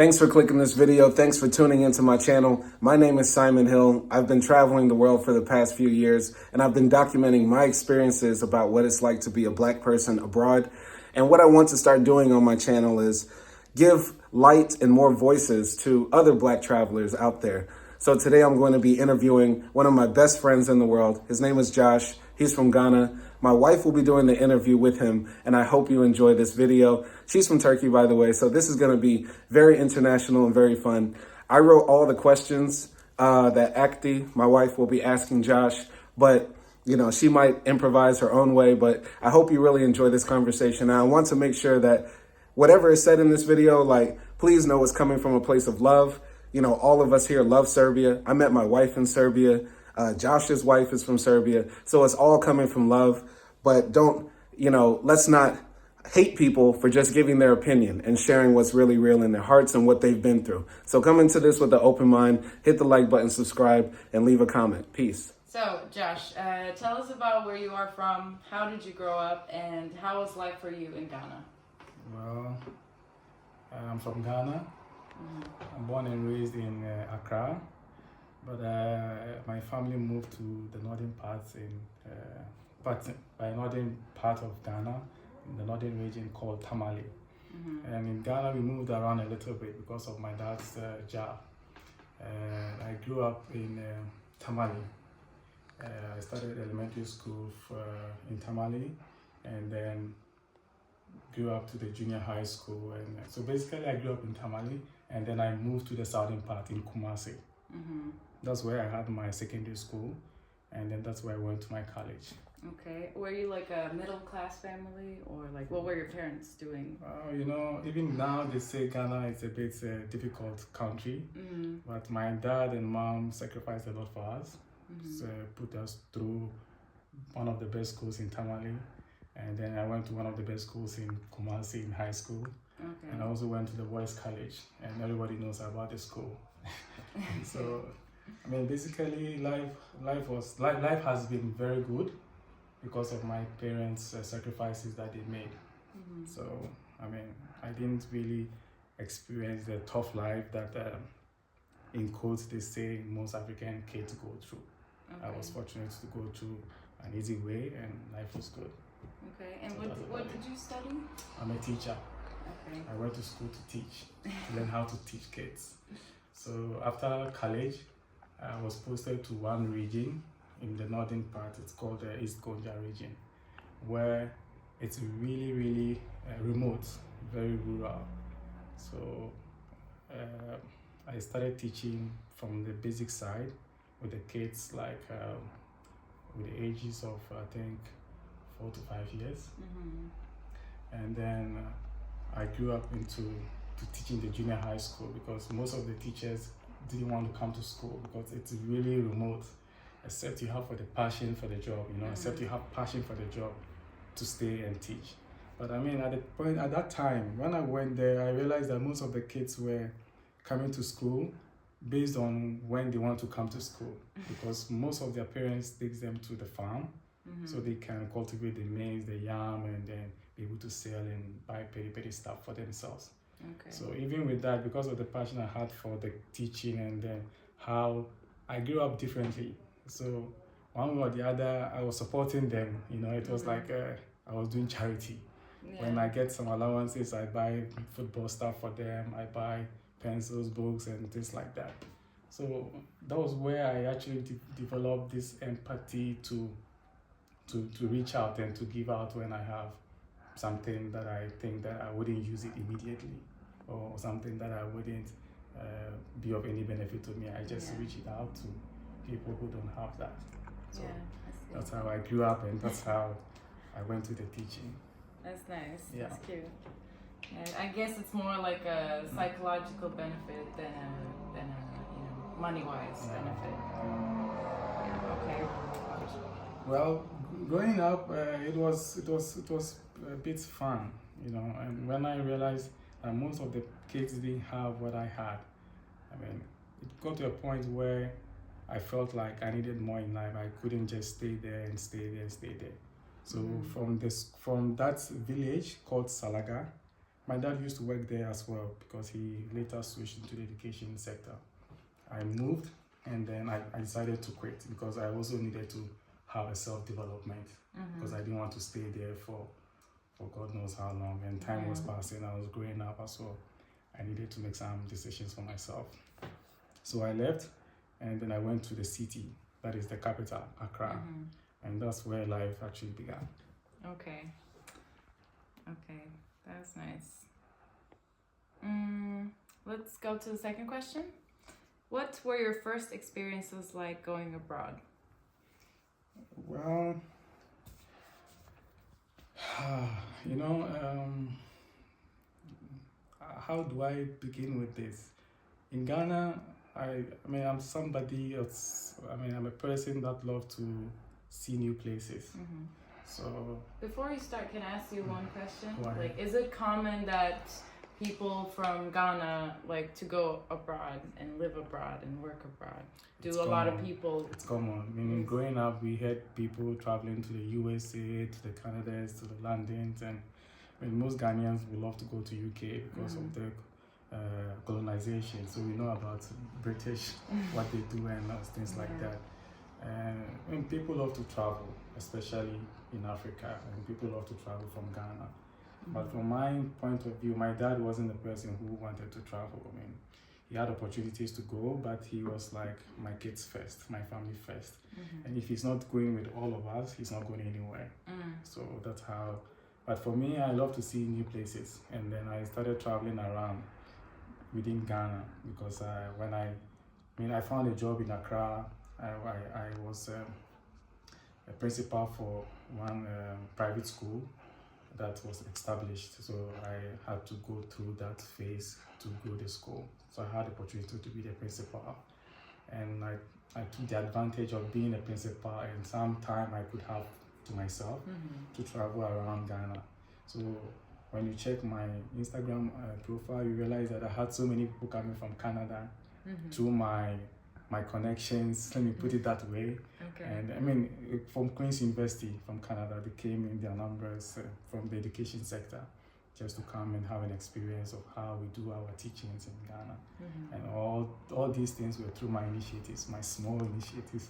Thanks for clicking this video. Thanks for tuning into my channel. My name is Simon Hill. I've been traveling the world for the past few years, and I've been documenting my experiences about what it's like to be a Black person abroad. And what I want to start doing on my channel is give light and more voices to other Black travelers out there. So today I'm going to be interviewing one of my best friends in the world. His name is Josh. He's from Ghana. My wife will be doing the interview with him, and I hope you enjoy this video. She's from Turkey, by the way, so this is going to be very international and very fun. I wrote all the questions that Akti, my wife, will be asking Josh, but she might improvise her own way, but I hope you really enjoy this conversation. And I want to make sure that whatever is said in this video, please know it's coming from a place of love. All of us here love Serbia. I met my wife in Serbia. Josh's wife is from Serbia. So it's all coming from love. But let's not hate people for just giving their opinion and sharing what's really real in their hearts and what they've been through. So come into this with an open mind, hit the like button, subscribe, and leave a comment. Peace. So, Josh, tell us about where you are from, how did you grow up, and how was life for you in Ghana? Well, I'm from Ghana. I'm born and raised in Accra, but my family moved to the northern parts by northern part of Ghana, in the northern region called Tamale. And in Ghana, we moved around a little bit because of my dad's job. I grew up in Tamale. I started elementary school in Tamale, and then grew up to the junior high school. And so basically, I grew up in Tamale, and then I moved to the southern part in Kumasi. That's where I had my secondary school, and then that's where I went to my college. Okay. Were you like a middle-class family, or what were your parents doing? Even now they say Ghana is a bit difficult country, but my dad and mom sacrificed a lot for us. So put us through one of the best schools in Tamale, and then I went to one of the best schools in Kumasi in high school. Okay. And I also went to the boys' college, and everybody knows about the school. So, basically, life has been very good because of my parents' sacrifices that they made. So, I didn't really experience the tough life that, in quotes, they say most African kids go through. Okay. I was fortunate to go through an easy way, and life was good. Okay, and what did you study? I'm a teacher. Okay. I went to school to teach, to learn how to teach kids. So after college, I was posted to one region in the northern part. It's called the East Gonja region, where it's really, really remote, very rural. So I started teaching from the basic side with the kids with the ages of, I think, 4 to 5 years. And then I grew up into teaching the junior high school because most of the teachers didn't want to come to school because it's really remote, except you have for the passion for the job, except you have passion for the job to stay and teach. But at that time, when I went there, I realized that most of the kids were coming to school based on when they want to come to school, because most of their parents takes them to the farm so they can cultivate the maize, the yam, and then be able to sell and buy petty stuff for themselves. Okay. So even with that, because of the passion I had for the teaching and then how I grew up differently. So one way or the other, I was supporting them. It was like I was doing charity. Yeah. When I get some allowances, I buy football stuff for them. I buy pencils, books, and things like that. So that was where I actually developed this empathy to reach out and to give out when I have something that I think that I wouldn't use it immediately, or something that I wouldn't be of any benefit to me. I just reach it out to people who don't have that. So that's how I grew up, and that's how I went to the teaching. That's nice. Yeah. That's cute. I guess it's more like a psychological benefit than a money-wise benefit. Yeah. Okay. Well, growing up, it was a bit fun, and when I realized that most of the kids didn't have what I had, it got to a point where I felt like I needed more in life. I couldn't just stay there and stay there and stay there. So from that village called Salaga, my dad used to work there as well because he later switched into the education sector. I moved and then I decided to quit because I also needed to have a self-development because I didn't want to stay there for God knows how long, and time was passing. I was growing up as well. I needed to make some decisions for myself. So I left and then I went to the city, that is the capital, Accra. And that's where life actually began. Okay. Okay, that's nice. Let's go to the second question. What were your first experiences like going abroad? Well, you know, how do I begin with this? In Ghana, I mean, I'm somebody else. I mean, I'm a person that loves to see new places. So Before you start, can I ask you one question? Go ahead. Like, is it common that people from Ghana like to go abroad and live abroad and work abroad? It's Do a lot of common. people? It's common. I mean, growing up, we had people traveling to the USA, to the Canadas, to the Londons, and I mean, most Ghanaians would love to go to UK because of the colonization. So we know about British, what they do and things like that. And I mean, people love to travel, especially in Africa, and people love to travel from Ghana. But from my point of view, my dad wasn't the person who wanted to travel. I mean, he had opportunities to go, but he was like, my kids first, my family first. And if he's not going with all of us, he's not going anywhere. So that's how. But for me, I love to see new places. And then I started traveling around within Ghana because I found a job in Accra. I was a principal for one private school that was established. So I had to go through that phase to grow the school. So I had the opportunity to be the principal. And I took the advantage of being a principal and some time I could have to myself to travel around Ghana. So when you check my Instagram profile, you realize that I had so many people coming from Canada through my connections, let me put it that way. And I mean, from Queen's University, from Canada, they came in their numbers from the education sector just to come and have an experience of how we do our teachings in Ghana. And all these things were through my initiatives, my small initiatives.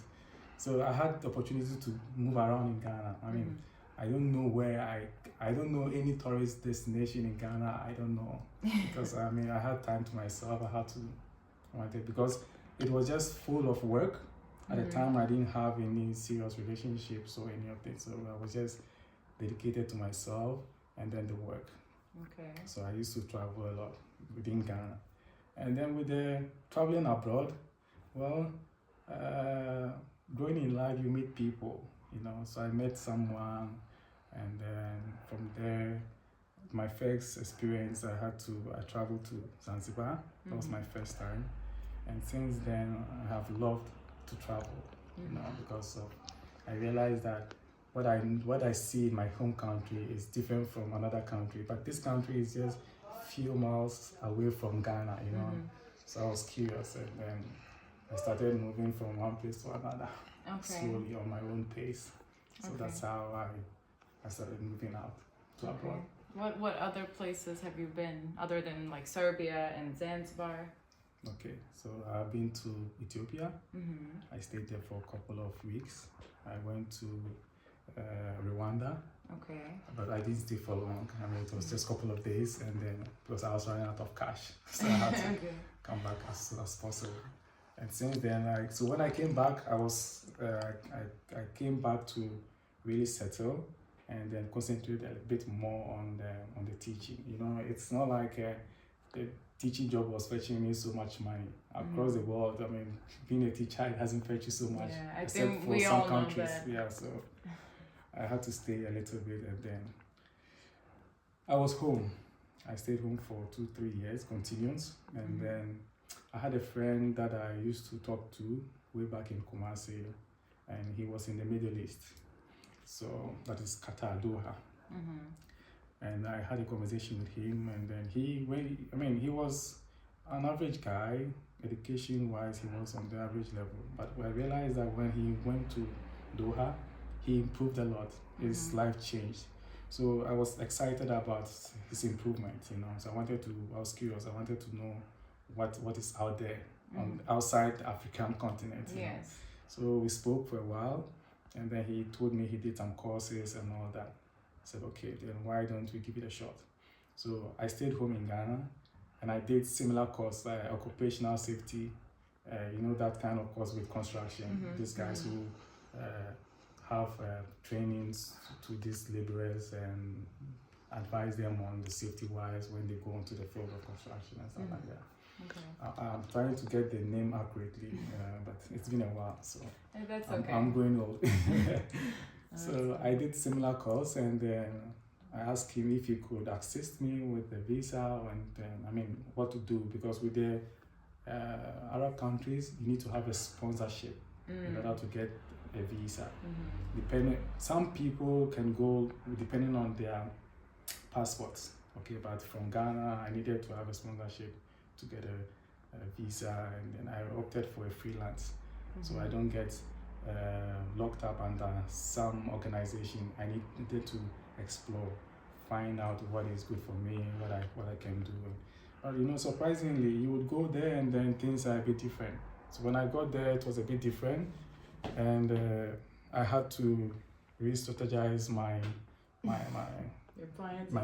So I had the opportunity to move around in Ghana. I mean, I don't know where I don't know any tourist destination in Ghana. I don't know because I mean, I had time to myself. I had to because it was just full of work. At the time, I didn't have any serious relationships or any of this. So I was just dedicated to myself and then the work. So I used to travel a lot within Ghana. And then with the traveling abroad, well, growing in life, you meet people, you know. So I met someone, and then from there, my first experience, I traveled to Zanzibar. That was my first time. And since then, I have loved to travel, you know, because I realized that what I see in my home country is different from another country. But this country is just few miles away from Ghana, you know. So I was curious, and then I started moving from one place to another, slowly on my own pace. So that's how I started moving out to abroad. What other places have you been other than like Serbia and Zanzibar? Okay, so I've been to Ethiopia. I stayed there for a couple of weeks. I went to Rwanda. But I didn't stay for long. I mean, it was just a couple of days, and then because I was running out of cash, so I had to come back as soon as possible. And since then, so when I came back, I came back to really settle and then concentrate a bit more on the teaching. You know, it's not like the teaching job was fetching me so much money across the world. I mean, being a teacher, it hasn't fetched you so much, I except think for we some all countries. know that. Yeah, so I had to stay a little bit, and then I was home. I stayed home for 2-3 years, continuous, and then I had a friend that I used to talk to way back in Kumasi, and he was in the Middle East. So that is Qatar, Doha. And I had a conversation with him, and then he was an average guy, education-wise, he was on the average level. But I realized that when he went to Doha, he improved a lot. His life changed So I was excited about his improvement, you know. So I was curious. I wanted to know what is out there on outside the African continent. You know? Yes. So we spoke for a while, and then he told me he did some courses and all that. I said, okay, then why don't we give it a shot? So I stayed home in Ghana, and I did similar course, like occupational safety, you know, that kind of course with construction. These guys who have trainings to these laborers and advise them on the safety wise when they go into the field of construction and stuff like that. Okay. I'm trying to get the name accurately, but it's been a while, so That's okay. I'm going old. So I did similar course, and then I asked him if he could assist me with the visa and what to do, because with the Arab countries you need to have a sponsorship in order to get a visa. Some people can go depending on their passports, okay, but from Ghana I needed to have a sponsorship to get a visa, and then I opted for a freelance, so I don't get locked up under some organization. I needed to explore, find out what is good for me, what I can do. But you know, surprisingly, you would go there and then things are a bit different. So when I got there, it was a bit different, and I had to re-strategize my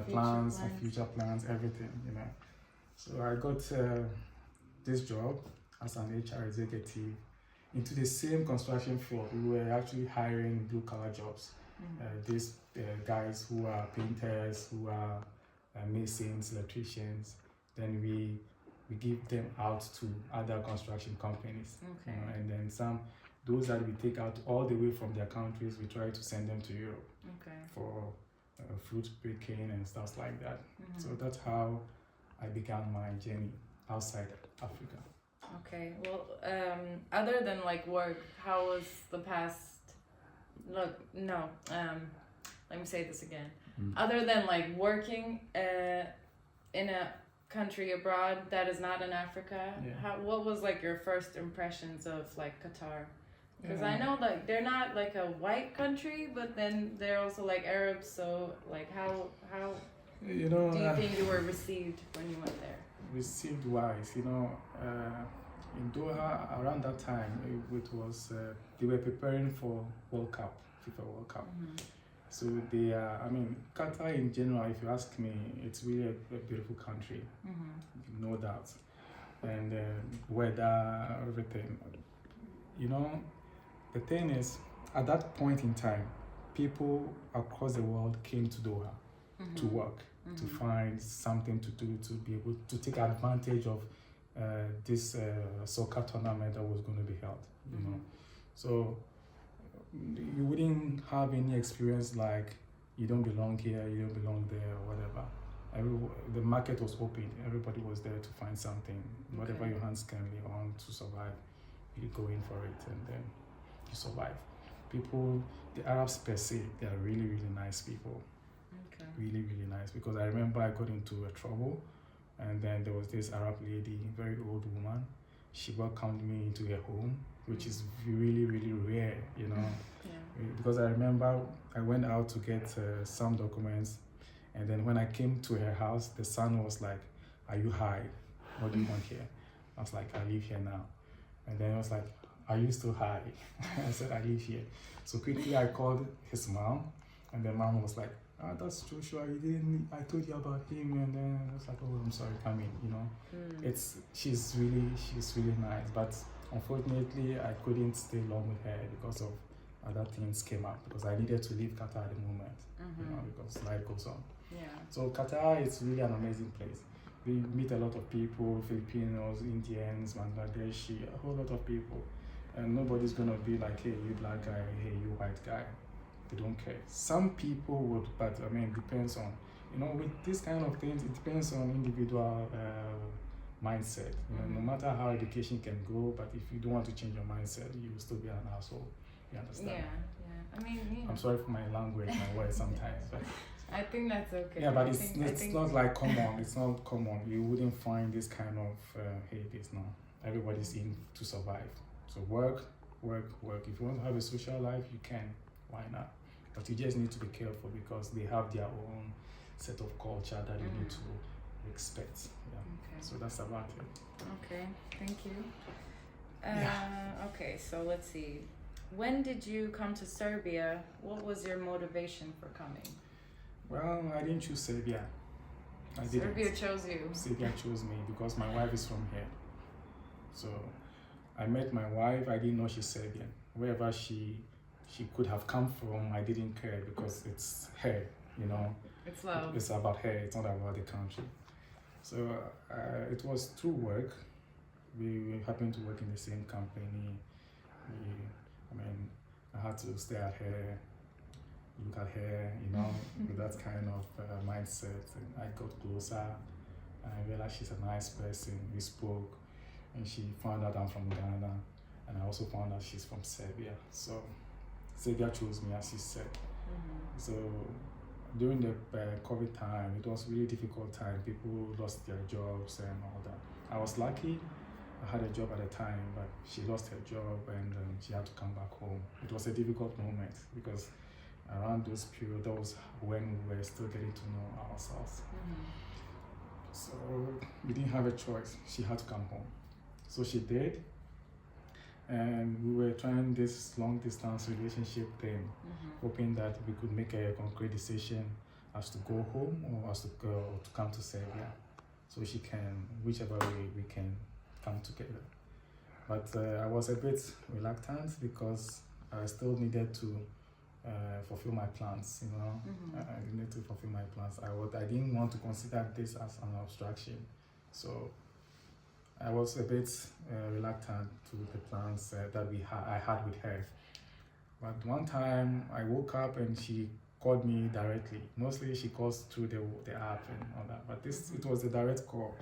plans, my future plans, everything, you know. So I got this job as an HR executive into the same construction field. We were actually hiring blue collar jobs. These guys who are painters, who are masons, electricians. Then we give them out to other construction companies. Okay. You know, and then those that we take out all the way from their countries, we try to send them to Europe for fruit picking and stuff like that. So that's how I began my journey outside Africa. Okay. Well, other than like work, how was the past? Look, no. Let me say this again. Other than like working in a country abroad that is not in Africa, what was like your first impressions of like Qatar? Because I know like they're not like a white country, but then they're also like Arabs. So like how you know, do you think you were received when you went there? Received wise, you know, in Doha around that time, it was they were preparing for World Cup, FIFA World Cup. So they are, Qatar in general, if you ask me, it's really a beautiful country, no doubt. And weather, everything. You know, the thing is, at that point in time, people across the world came to Doha to work, to find something to do, to be able to take advantage of this soccer tournament that was going to be held, you know. So you wouldn't have any experience like you don't belong here, you don't belong there, or whatever. The market was open, everybody was there to find something, whatever your hands can lay on to survive, you go in for it and then you survive. People, the Arabs per se, they are really, really nice people. Really, really nice, because I remember I got into a trouble, and then there was this Arab lady, very old woman. She welcomed me into her home, which is really, really rare, you know. Because I remember I went out to get some documents, and then when I came to her house, the son was like, "Are you high? What do you want here?" I was like, "I live here now." And then I was like, "Are you still high?" I said, "I live here." So quickly I called his mom, and the mom was like, "Ah, that's true, sure. I told you about him," and then I was like, "Oh, I'm sorry, come in," you know. She's really nice, but unfortunately I couldn't stay long with her because of other things came up, because I needed to leave Qatar at the moment, you know, because life goes on. So Qatar is really an amazing place. We meet a lot of people, Filipinos, Indians, Bangladeshi, a whole lot of people, and nobody's gonna be like, "Hey, you black guy, hey, you white guy." They don't care. Some people would, but it depends on, you know, with this kind of things, it depends on individual mindset. You know, no matter how education can go, but if you don't want to change your mindset, you will still be an asshole. You understand? Yeah. I'm sorry for my language, my words sometimes, but I think that's okay. yeah, but it's not like common. It's not common. You wouldn't find this kind of hate. It's not. Everybody's in to survive. So work. If you want to have a social life, you can. Why not? But you just need to be careful because they have their own set of culture that you need to respect. Yeah. Okay. So that's about it. Okay, thank you. Yeah. Okay, so let's see. When did you come to Serbia? What was your motivation for coming? Well, I didn't choose Serbia. I didn't. Serbia chose you. Serbia chose me because my wife is from here. So I met my wife. I didn't know she's Serbian. Wherever she could have come from, I didn't care because it's her. You know, It's love. it's about her. It's not about the country. So it was through work. We happened to work in the same company. I had to stay at her, look at her, you know, with that kind of mindset. And I got closer. And I realized she's a nice person. We spoke, and she found out I'm from Ghana, and I also found out she's from Serbia. So Serbia chose me, as she said. So during the COVID time, it was really difficult time. People lost their jobs and all that. I was lucky. I had a job at the time, but she lost her job and she had to come back home. It was a difficult moment because around those periods, that was when we were still getting to know ourselves. So we didn't have a choice. She had to come home. So she did. And we were trying this long distance relationship thing, hoping that we could make a concrete decision as to go home or as to go or to come to Serbia. So she can, whichever way we can come together. But I was a bit reluctant because I still needed to fulfill my plans, you know. I needed to fulfill my plans. I didn't want to consider this as an obstruction. So I was a bit reluctant to the plans that I had with her. But one time I woke up and she called me directly. Mostly she calls through the app and all that. But it was a direct call.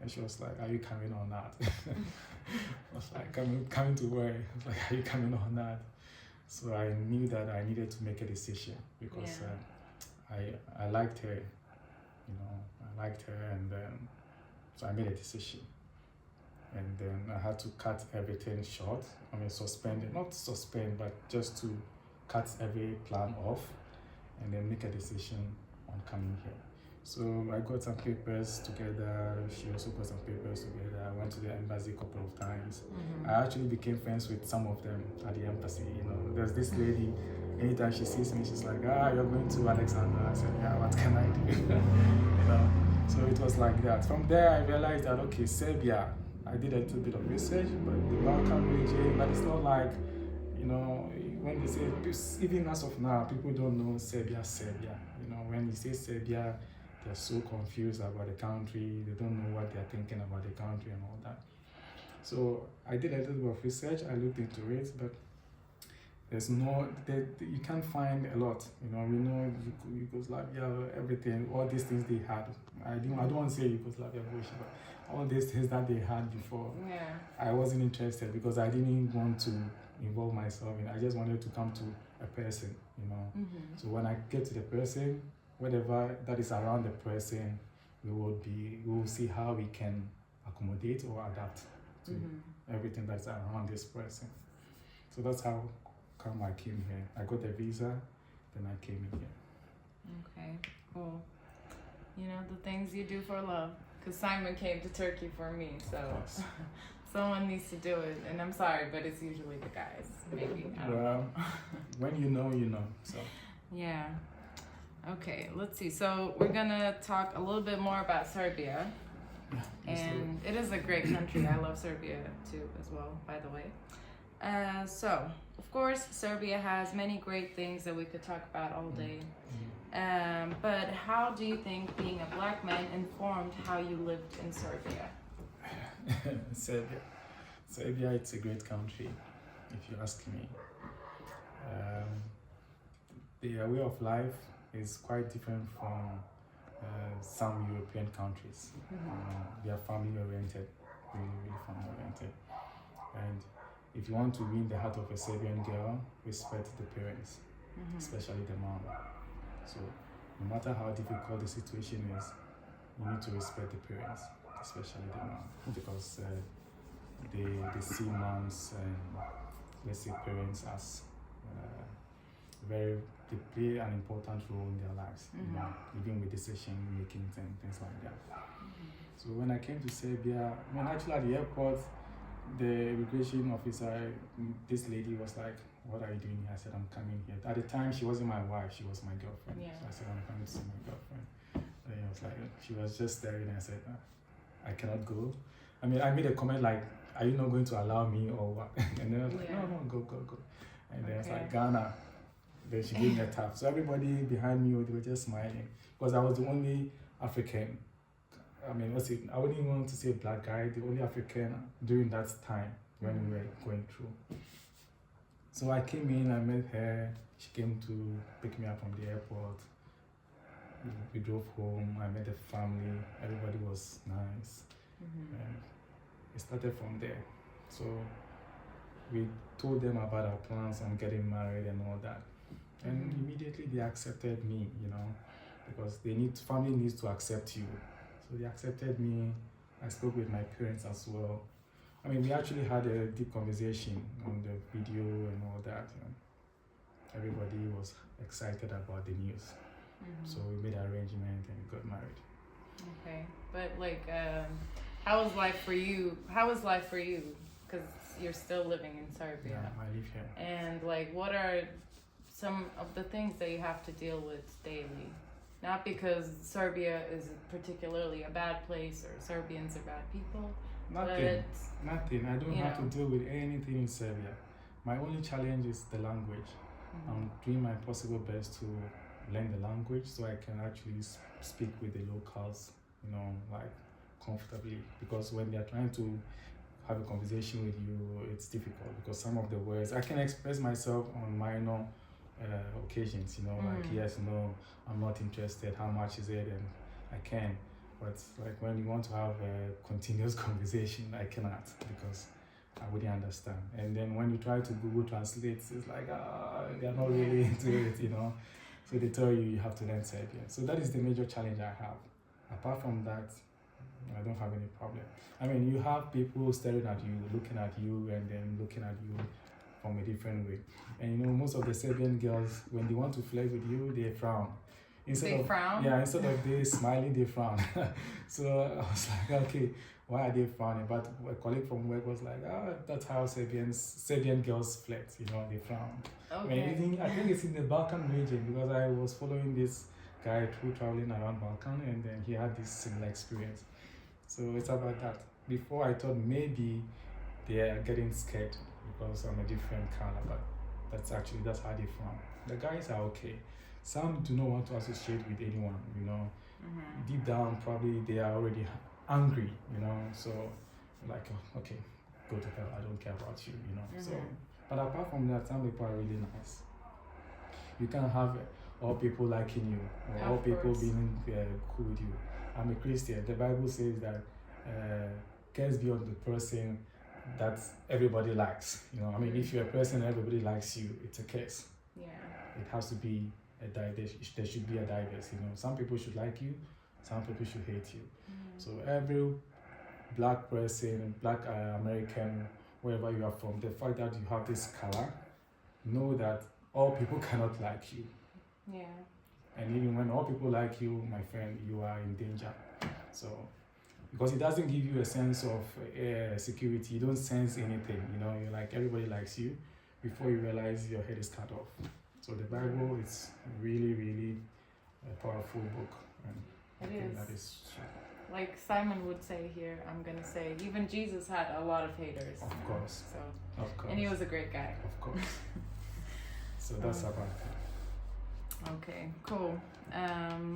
And she was like, "Are you coming or not?" I was like, coming to where? I was like, "Are you coming or not?" So I knew that I needed to make a decision because I liked her, you know, I liked her, and so I made a decision. And then I had to cut everything short. Not suspend, but just to cut every plan off and then make a decision on coming here. So I got some papers together. She also got some papers together. I went to the embassy a couple of times. I actually became friends with some of them at the embassy. You know, there's this lady. Anytime she sees me, she's like, "You're going to Alexandra." I said, "Yeah, what can I do?" You know. So it was like that. From there, I realized that okay, Serbia. I did a little bit of research, but the Balkan region. But it's not like, you know, when they say, even as of now, people don't know Serbia. You know, when you say Serbia, they're so confused about the country. They don't know what they're thinking about the country and all that. So I did a little bit of research. I looked into it, but you can't find a lot. You know, we know Yugoslavia, everything, all these things they had. I don't want to say Yugoslavia bullshit, but all these things that they had before. Yeah. I wasn't interested because I didn't want to involve myself in it. I just wanted to come to a person, you know. So when I get to the person, whatever that is around the person, we will see how we can accommodate or adapt to everything that's around this person. So that's how come I came here. I got a visa, then I came in here. Okay, cool. You know, the things you do for love. Because Simon came to Turkey for me, so someone needs to do it. And I'm sorry, but it's usually the guys, maybe. I don't know. When you know, you know. So. Yeah. Okay, let's see. So we're gonna talk a little bit more about Serbia. And it is a great country. I love Serbia too, as well, by the way. So, of course, Serbia has many great things that we could talk about all day. But how do you think being a black man informed how you lived in Serbia? Serbia, it's a great country, if you ask me. Their way of life is quite different from some European countries. They are family-oriented, really family-oriented. And if you want to win the heart of a Serbian girl, respect the parents, especially the mom. So no matter how difficult the situation is, you need to respect the parents, especially the mom, because they see moms and let's say parents as very they play an important role in their lives, you know, even with decision making and things like that. So when I came to Serbia, when actually at the airport, the immigration officer, this lady was like, "What are you doing here?" I said, "I'm coming here." At the time, she wasn't my wife; she was my girlfriend. Yeah. So I said, "I'm coming to see my girlfriend." And I was like, she was just staring. I said, "I cannot go." I mean, I made a comment like, "Are you not going to allow me or what?" And then I was like, Yeah. "No, go." And then I was Okay. like, "Ghana." Then she gave me a tap. So everybody behind me, they were just smiling because I was the only African. I mean, I wouldn't even want to say black guy, the only African during that time when we were going through. So I came in, I met her. She came to pick me up from the airport. We drove home. I met the family. Everybody was nice. And it started from there. So we told them about our plans on getting married and all that. And immediately they accepted me, you know, because family needs to accept you. So they accepted me. I spoke with my parents as well. I mean, we actually had a deep conversation on the video and all that. And everybody was excited about the news. So we made arrangements and we got married. Okay, but like, how was life for you? How was life for you? Because you're still living in Serbia. Yeah, I live here. And like, what are some of the things that you have to deal with daily? Not because Serbia is particularly a bad place or Serbians are bad people. Nothing. I don't have to deal with anything in Serbia. My only challenge is the language. I'm doing my possible best to learn the language so I can actually speak with the locals, you know, like comfortably. Because when they're trying to have a conversation with you, it's difficult because some of the words, I can express myself on minor occasions, you know, like yes, no, I'm not interested, how much is it, and I can. But like when you want to have a continuous conversation, I cannot because I wouldn't understand. And then when you try to Google Translate, it's like, they're not really into it, you know. So they tell you have to learn Serbian. So that is the major challenge I have. Apart from that, I don't have any problem. I mean, you have people staring at you, looking at you, and then looking at you from a different way. And you know, most of the Serbian girls, when they want to flirt with you, they frown. Frown? Yeah, instead of they smiling, they frown. So I was like, okay, why are they frowning? But a colleague from work was like, that's how Serbian girls flirt, you know, they frown. Okay. I think it's in the Balkan region because I was following this guy through traveling around Balkan and then he had this similar experience. So it's about that. Before I thought maybe they are getting scared because I'm a different color, but that's how they frown. The guys are okay. Some do not want to associate with anyone, you know. Deep down, probably they are already angry, you know. So, like, okay, go to hell. I don't care about you, you know. So, but apart from that, some people are really nice. You can't have all people liking you or all people being cool with you. I'm a Christian. The Bible says that cares be on the person that everybody likes. You know, I mean, if you're a person everybody likes you, it's a curse. Yeah. It has to be there should be a diverse, you know. Some people should like you, some people should hate you. So every black person, black American, wherever you are from, the fact that you have this color, know that all people cannot like you. Yeah. And even when all people like you, my friend, you are in danger. So, because it doesn't give you a sense of security, you don't sense anything, you know, you're like, everybody likes you, before you realize your head is cut off. So the Bible is really, really a powerful book. And It is. That is true. Like Simon would say here, I'm gonna say, even Jesus had a lot of haters. Of course. So, of course. and he was a great guy. Of course. So that's about it. Okay, cool.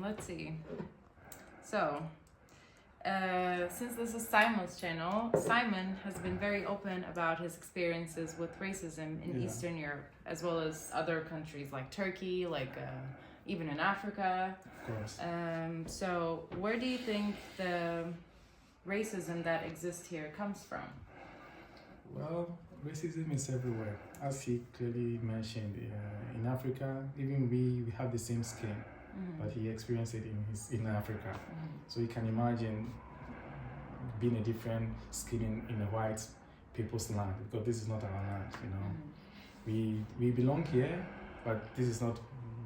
Let's see. So, since this is Simon's channel, Simon has been very open about his experiences with racism in Eastern Europe, as well as other countries like Turkey, like even in Africa. Of course. So, where do you think the racism that exists here comes from? Well, racism is everywhere. As he clearly mentioned, in Africa, even we have the same skin, but he experienced it in Africa. So you can imagine being a different skin in a white people's land, because this is not our land, you know. We belong here, but this is not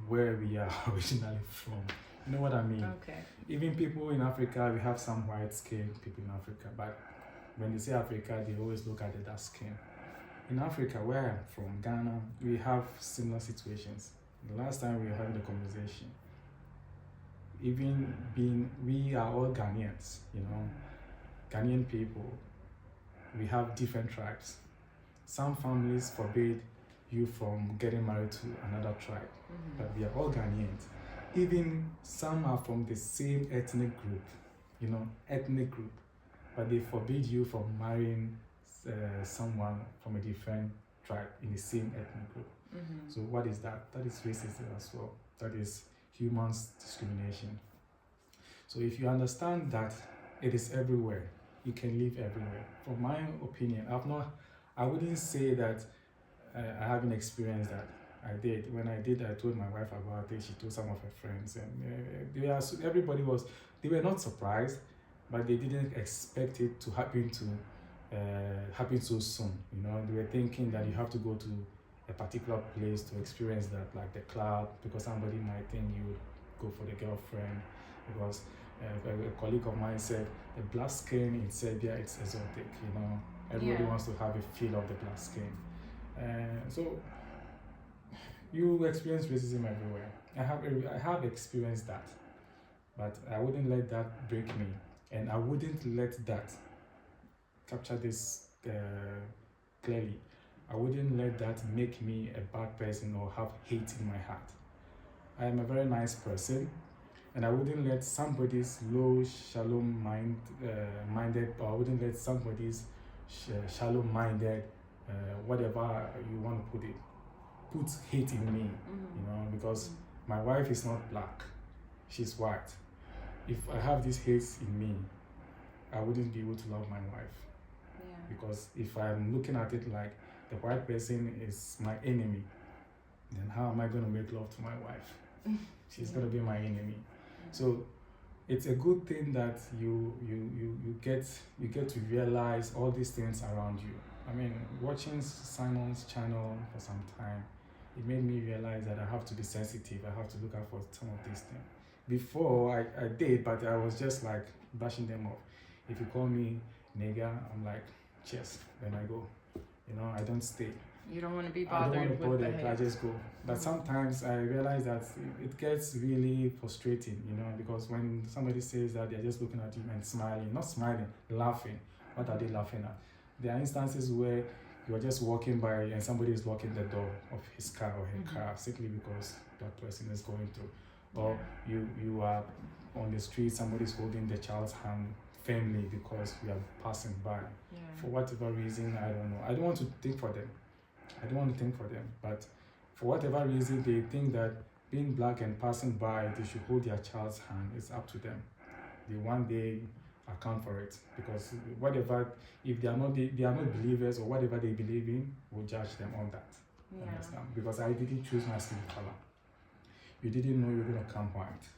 where we are originally from. You know what I mean? Okay. Even people in Africa, we have some white skinned people in Africa, but when they say Africa, they always look at the dark skin. In Africa, where I'm from, Ghana, we have similar situations. The last time we were having the conversation, we are all Ghanaians, you know, Ghanaian people, we have different tribes. Some families forbid you from getting married to another tribe, but we are all Ghanaians. Even some are from the same ethnic group, but they forbid you from marrying someone from a different tribe in the same ethnic group. So what is that? That is racism as well. That is human discrimination. So if you understand that it is everywhere, you can live everywhere. From my opinion, I wouldn't say that I haven't experienced that. I did. When I did, I told my wife about it. She told some of her friends, and they were not surprised, but they didn't expect it to happen so soon. You know, they were thinking that you have to go to a particular place to experience that, like the club, because somebody might think you would go for the girlfriend. Because a colleague of mine said the black skin in Serbia is exotic. You know, everybody wants to have a feel of the black skin. So you experience racism everywhere. I have experienced that, but I wouldn't let that break me, and I wouldn't let that capture this clearly. I wouldn't let that make me a bad person or have hate in my heart. I am a very nice person, and I wouldn't let somebody's low, shallow minded, or I wouldn't let somebody's shallow minded, whatever you want to put hate in me, you know, because my wife is not black, she's white. If I have this hate in me, I wouldn't be able to love my wife. Because if I'm looking at it like the white person is my enemy, then how am I going to make love to my wife? She's going to be my enemy. So it's a good thing that you get to realize all these things around you. I mean, watching Simon's channel for some time, it made me realize that I have to be sensitive. I have to look out for some of these things. Before I did, but I was just like bashing them off. If you call me nigger, I'm like, cheers, then I go. You know, I don't stay. You don't want to be I don't bothered want with to the bother, I hate. just go. But sometimes I realize that it gets really frustrating, you know, because when somebody says that, they're just looking at you and smiling, not smiling, laughing. What are they laughing at? There are instances where you're just walking by and somebody is locking the door of his car or her car simply because that person is going through. Or you are on the street, somebody's holding the child's hand firmly because you are passing by. For whatever reason, I don't know. I don't want to think for them. But for whatever reason, they think that being black and passing by, they should hold their child's hand. It's up to them. They one day account for it, because whatever, if they are not believers, or whatever they believe in, we'll judge them on that. Understand? Because I didn't choose my skin color. You didn't know you were gonna come white.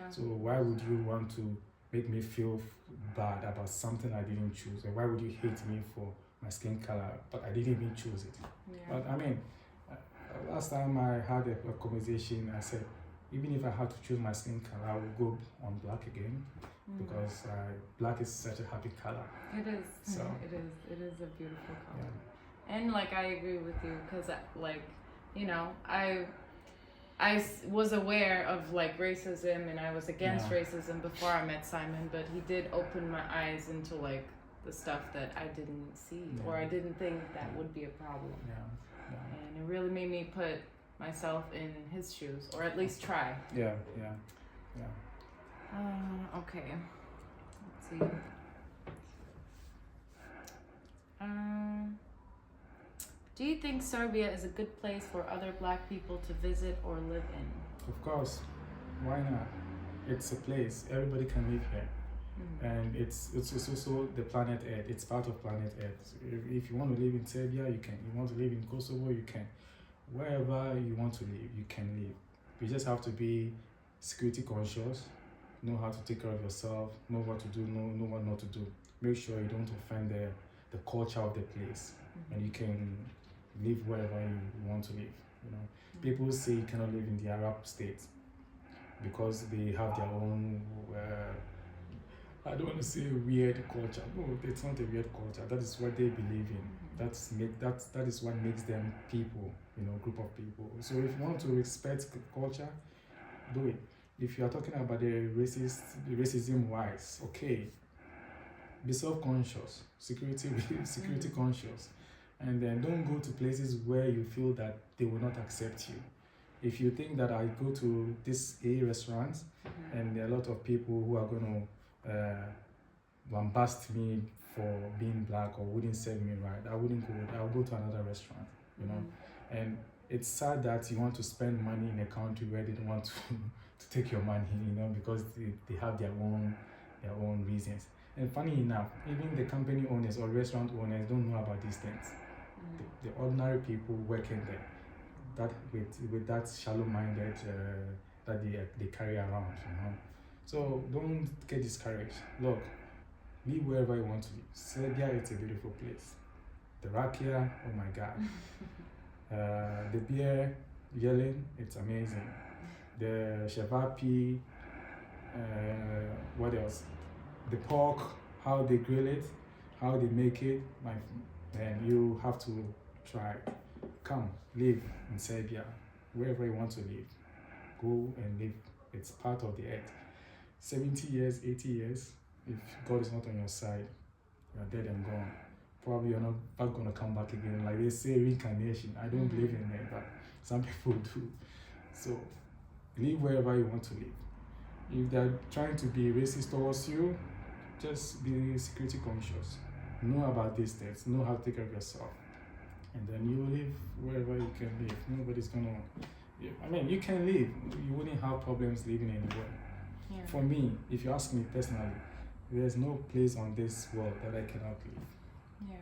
So why would you want to make me feel bad about something I didn't choose? Or why would you hate me for my skin color, but I didn't even choose it? But I mean, last time I had a conversation, I said, even if I had to choose my skin color, I would go on black again, because black is such a happy color. It is. So It is a beautiful color. And like, I agree with you, because like, you know, I was aware of like racism, and I was against racism before I met Simon, but he did open my eyes into like the stuff that I didn't see, or I didn't think that would be a problem. And it really made me put myself in his shoes, or at least try. Okay. Let's see. Do you think Serbia is a good place for other black people to visit or live in? Of course. Why not? It's a place. Everybody can live here. And it's also the planet Earth. It's part of planet Earth. If you want to live in Serbia, you can. You want to live in Kosovo, you can. Wherever you want to live, you can live. You just have to be security conscious, know how to take care of yourself, know what to do, know what not to do. Make sure you don't offend the culture of the place, and you can live wherever you want to live. You know, people say you cannot live in the Arab states because they have their own. I don't want to say weird culture. No, it's not a weird culture. That is what they believe in. That is what makes them people. You know, group of people. So if you want to respect culture, do it. If you are talking about the racism wise, okay, be self-conscious, security conscious, and then don't go to places where you feel that they will not accept you. If you think that I go to this A restaurant and there are a lot of people who are going to bombast me for being black or wouldn't serve me right, I wouldn't go. I'll go to another restaurant, you know. And it's sad that you want to spend money in a country where they don't want to, to take your money, you know, because they have their own reasons. And funny enough, even the company owners or restaurant owners don't know about these things. The ordinary people working there, that with that shallow-minded that they carry around, you know. So don't get discouraged. Look, live wherever you want to live. Serbia, it's a beautiful place. The rakia, oh my God. The beer, yelling, it's amazing. The shevapi, what else? The pork, how they grill it, how they make it, man, you have to try. Come, live in Serbia, wherever you want to live. Go and live. It's part of the earth. 70 years, 80 years, if God is not on your side, you're dead and gone. Probably you're not going to come back again. Like they say, reincarnation. I don't believe in it, but some people do. So live wherever you want to live. If they're trying to be racist towards you, just be security conscious. Know about these things. Know how to take care of yourself. And then you live wherever you can live. Nobody's going to... I mean, you can live. You wouldn't have problems living anywhere. Yeah. For me, if you ask me personally, there's no place on this world that I cannot live. Yeah.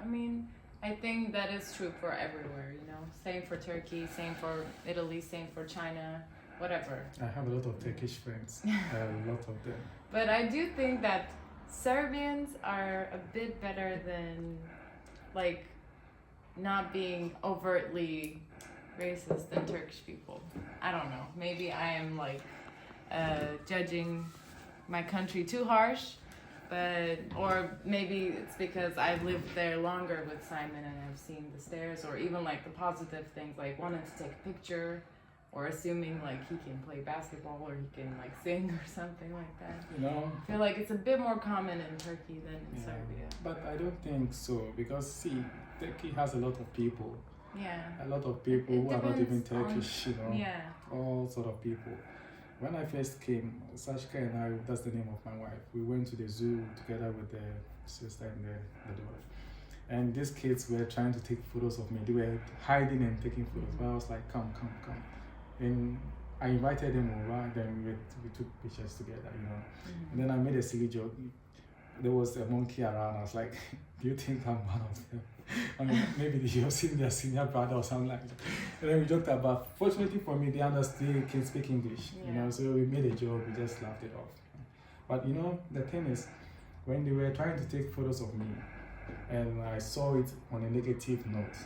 I mean, I think that is true for everywhere, you know. Same for Turkey, same for Italy, same for China, whatever. I have a lot of Turkish friends, a lot of them. But I do think that Serbians are a bit better than, like, not being overtly racist than Turkish people. I don't know. Maybe I am, like, judging my country too harsh. But, or maybe it's because I've lived there longer with Simon and I've seen the stairs, or even like the positive things, like wanting to take a picture, or assuming like he can play basketball or he can like sing or something like that. You know? I feel like it's a bit more common in Turkey than in Serbia. But I don't think so, because see, Turkey has a lot of people. Yeah. A lot of people who are not even Turkish, you know? Yeah. All sort of people. When I first came, Sashka and I, that's the name of my wife, we went to the zoo together with the sister and the daughter. And these kids were trying to take photos of me. They were hiding and taking photos. But I was like, come. And I invited them over, and then we took pictures together, you know. And then I made a silly joke. There was a monkey around. I was like, do you think I'm one of them? I mean, maybe you've seen their senior brother or something like that. And then we joked about, fortunately for me, they understood, can speak English, you know, so we made a joke, we just laughed it off. But you know, the thing is, when they were trying to take photos of me, and I saw it on a negative note,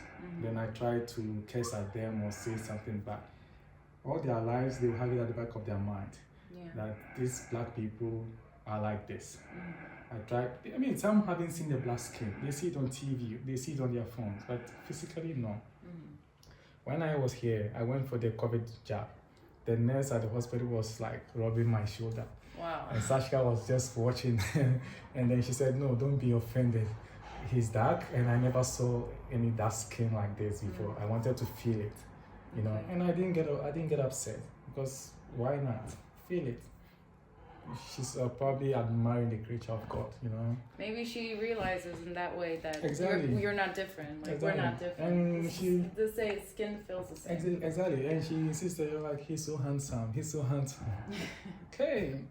then I tried to curse at them or say something back. All their lives, they will have it at the back of their mind, that these black people are like this. I mean, some haven't seen the black skin. They see it on TV, they see it on their phones, but physically, no. When I was here, I went for the COVID jab. The nurse at the hospital was like rubbing my shoulder. Wow. And Sashka was just watching. And then she said, no, don't be offended. He's dark, and I never saw any dark skin like this before. I wanted to feel it, you know. And I didn't get upset, because why not? Feel it. She's probably admiring the creature of God, you know. Maybe she realizes in that way that you're not different. Like we're not different. And the skin feels the same. Exactly. And she insisted, like, he's so handsome. Okay.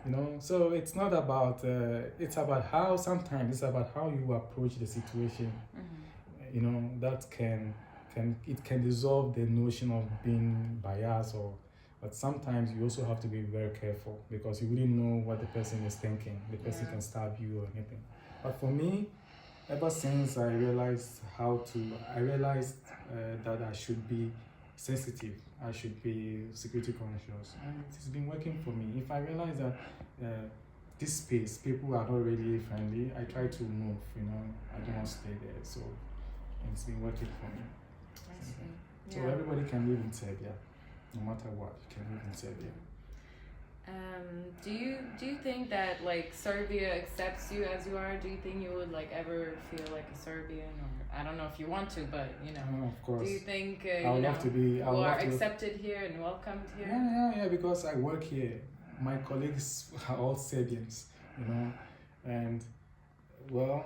You know, so it's not about, it's about how sometimes, it's about how you approach the situation. You know, that can dissolve the notion of being biased but sometimes you also have to be very careful, because you wouldn't know what the person is thinking. The person can stab you or anything. But for me, ever since I realized that I should be sensitive, I should be security conscious, and it's been working for me. If I realize that this space, people are not really friendly, I try to move, I don't want to stay there. So it's been working for me. I see. So everybody can live in Serbia, no matter what, you can live in Serbia. Do you think that like Serbia accepts you as you are? Do you think you would like ever feel like a Serbian, or I don't know if you want to, but Of course. do you think I would love to be. you are accepted here and welcomed here? Yeah. Because I work here. My colleagues are all Serbians, and well,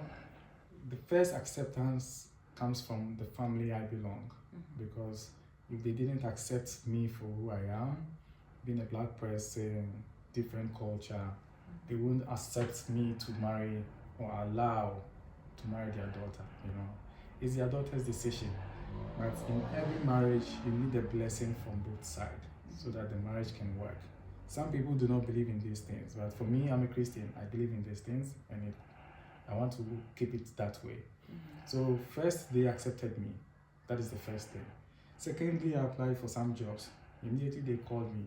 the first acceptance comes from the family I belong, because if they didn't accept me for who I am, being a black person, different culture, they wouldn't accept me to marry or allow to marry their daughter, It's their daughter's decision. But in every marriage, you need a blessing from both sides so that the marriage can work. Some people do not believe in these things, but for me, I'm a Christian. I believe in these things, and I want to keep it that way. So first, they accepted me. That is the first thing. Secondly, I applied for some jobs. Immediately, they called me.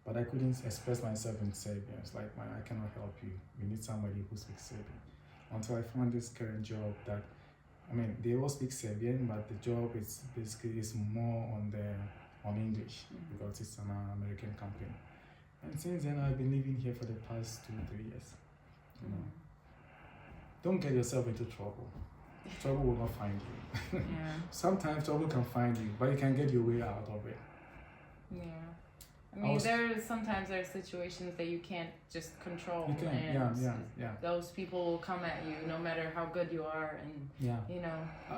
But I couldn't express myself in Serbian. It's like, man, I cannot help you. We need somebody who speaks Serbian. Until I found this current job that, they all speak Serbian, but the job is basically more on English, because it's an American company. And since then, I've been living here for the past 2-3 years. Don't get yourself into trouble. Trouble will not find you. Sometimes trouble can find you, but you can get your way out of it. Yeah. Sometimes there are situations that you can't just control. You can, yeah. Those people will come at you no matter how good you are and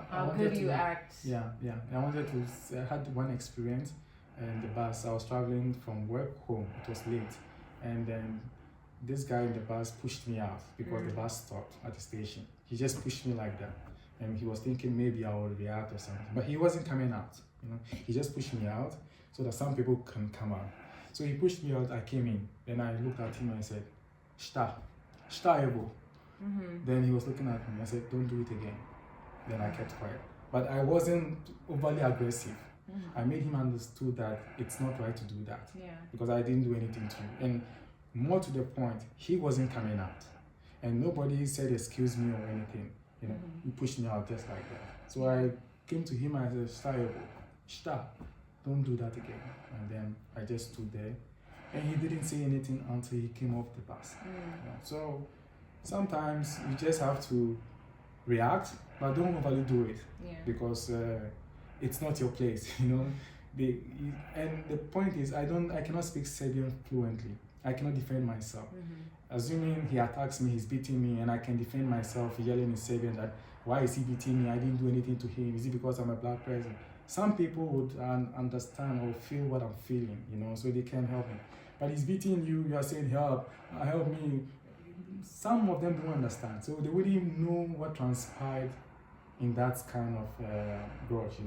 how I good you act. Yeah. I had one experience in the bus. I was traveling from work home. It was late, and then this guy in the bus pushed me out because the bus stopped at the station. He just pushed me like that, and he was thinking maybe I would react or something, but he wasn't coming out. He just pushed me out so that some people can come out. So he pushed me out, I came in, then I looked at him and I said, Shta Evo. Then he was looking at me, I said, don't do it again. Then I kept quiet. But I wasn't overly aggressive. I made him understood that it's not right to do that, because I didn't do anything to him. And more to the point, he wasn't coming out. And nobody said excuse me or anything. He pushed me out just like that. So I came to him and I said, Shta, don't do that again. And then I just stood there, and he didn't say anything until he came off the bus. So sometimes you just have to react, but don't overly do it, because it's not your place, and the point is, I cannot speak Serbian fluently. I cannot defend myself. Assuming he attacks me, he's beating me, and I can defend myself yelling in Serbian that, why is he beating me? I didn't do anything to him. Is it because I'm a black person? Some people would understand or feel what I'm feeling, so they can help me. But he's beating you, you are saying, help me. Some of them don't understand, so they wouldn't even know what transpired in that kind of grudge,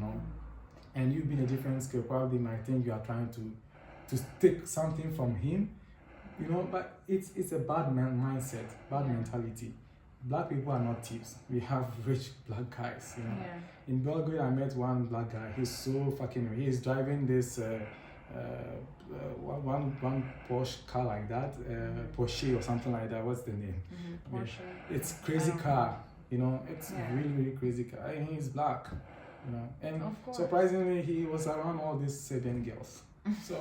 And you being a different skill, probably might think you are trying to take something from him, but it's a bad mindset, bad mentality. Black people are not thieves. We have rich black guys, In Belgrade, I met one black guy. He's so fucking rich. He's driving this one Porsche car like that, Porsche or something like that. What's the name? Porsche. It's crazy car, It's really, really crazy car. And he's black, And surprisingly, he was around all these Serbian girls. So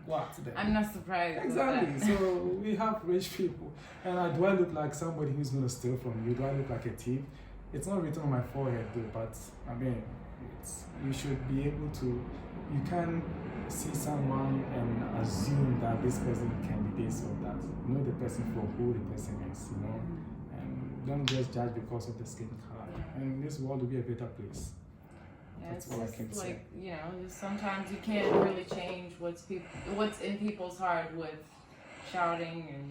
what then? I'm not surprised. Exactly. So we have rich people. And do I look like somebody who's going to steal from you? Do I look like a thief? It's not written on my forehead though, but you should be able to, you can see someone and assume that this person can be this or that. Know the person for who the person is, And don't just judge because of the skin color. And this world will be a better place. That's all I can say. Sometimes you can't really change what's in people's heart with shouting and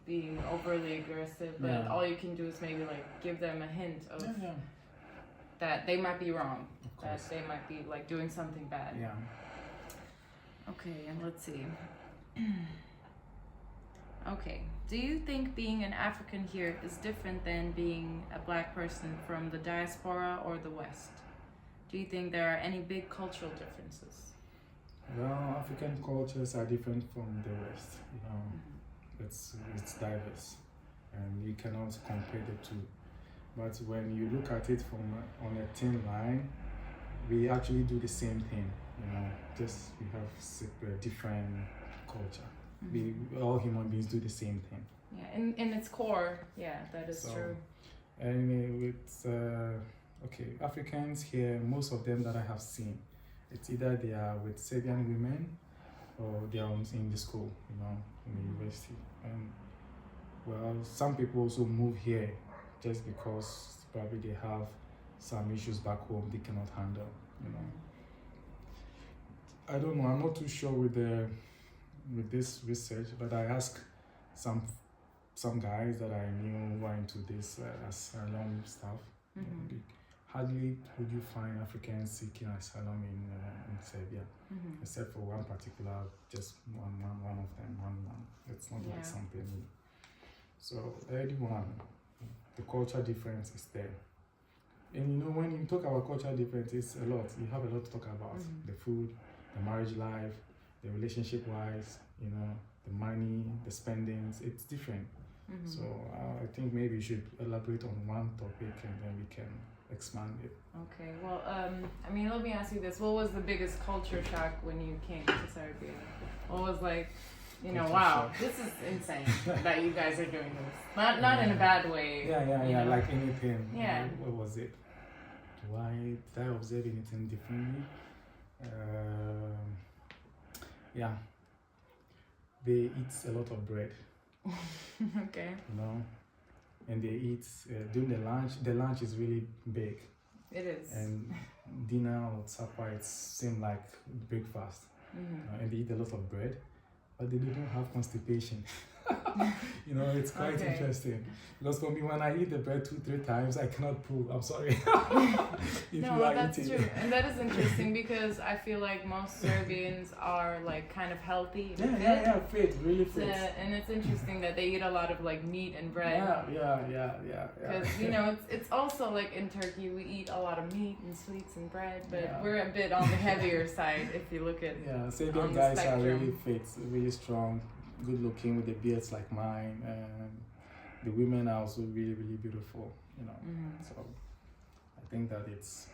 being overly aggressive. But all you can do is maybe give them a hint of that they might be wrong, that they might be doing something bad. Okay, and let's see. Okay. Do you think being an African here is different than being a black person from the diaspora or the West? Do you think there are any big cultural differences? Well, African cultures are different from the West. You know, it's diverse, and you cannot compare the two. But when you look at it from on a thin line, we actually do the same thing. You know, just we have different culture. We all human beings do the same thing. Yeah, in its core, yeah, that is true. And with okay, Africans here, most of them that I have seen, it's either they are with Serbian women or they are in the school, you know, in the university. And well, some people also move here just because probably they have some issues back home they cannot handle, you know. I don't know, I'm not too sure with this research, but I asked some guys that I knew who are into this asylum stuff. Hardly would you find Africans seeking asylum in Serbia, except for one particular, just one of them, one. It's not like something. So everyone, the culture difference is there. And you know, when you talk about culture difference, it's a lot. You have a lot to talk about. The food, the marriage life, the relationship wise, you know, the money, the spendings, it's different. So I think maybe you should elaborate on one topic and then we can expand it. Okay, well, I mean, let me ask you this. What was the biggest culture shock when you came to Serbia? What was like, you know, wow, this is insane that you guys are doing this. Not in a bad way. Yeah, like anything. Yeah. What was it? Did I observe anything differently? Yeah. They eat a lot of bread. Okay. You know, and they eat during the lunch. The lunch is really big. It is. And dinner or supper, it seems like breakfast. And they eat a lot of bread, but they don't have constipation. You know, it's quite interesting. Because for me, when I eat the bread 2-3 times, I cannot poo. I'm sorry. That's true. And that is interesting because I feel like most Serbians are like kind of healthy. Fit, really fit. And it's interesting that they eat a lot of like meat and bread. Yeah. Because, you know, it's also like in Turkey, we eat a lot of meat and sweets and bread, but we're a bit on the heavier side if you look at Serbian guys are really fit, really strong, good looking with the beards like mine, and the women are also really, really beautiful, you know. So I think that it's,